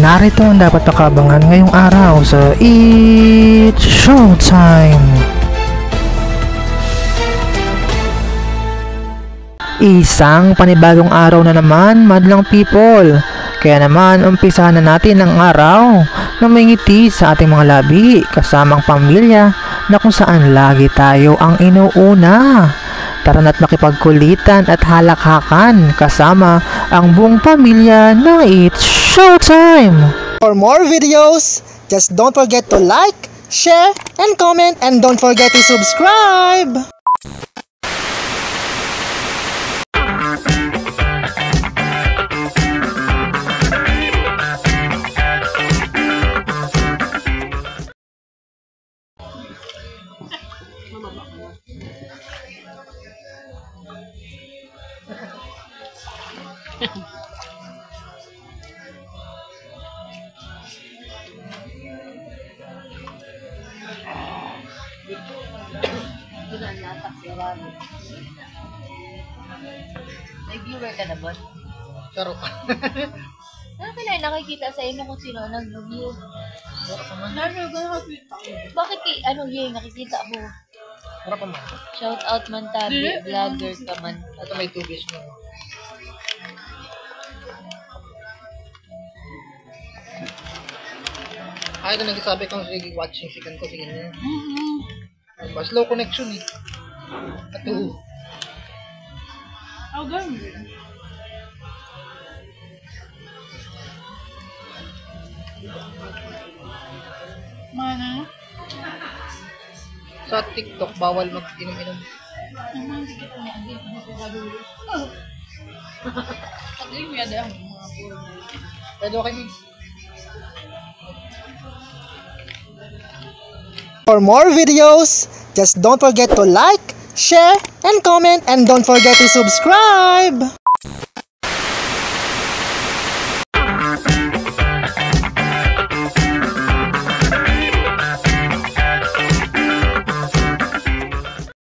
narito ang dapat pakabangan ngayong araw sa It's Showtime! Isang panibagong araw na naman, madlang people! Kaya naman, umpisahan na natin ang araw na may ngiti sa ating mga labi kasamang pamilya na kung saan lagi tayo ang inuuna. Tara na't makipagkulitan at halakhakan kasama ang buong pamilya ng It's Showtime! For more videos, just don't forget to like, share, and comment, and don't forget to subscribe! May viewer ka na ba? Charot. Ano ka na nakikita sa inyo kung sino nag-view? Bakit nakikita mo? Para pa man. Shout out man tabi, vlogger ka man. Ito may tubis mo. Ito nagsasabi kong sige watching si Kanto, sige na. Mas slow connection eh. Ito. Oh, ganun. Mana? Sa TikTok, bawal mag-inom-inom. Naman, hindi kita niya. Hindi ko gagawin. At least may ada ang mga puro. Pwede okay mo. For more videos, just don't forget to like, share, and comment, and don't forget to subscribe!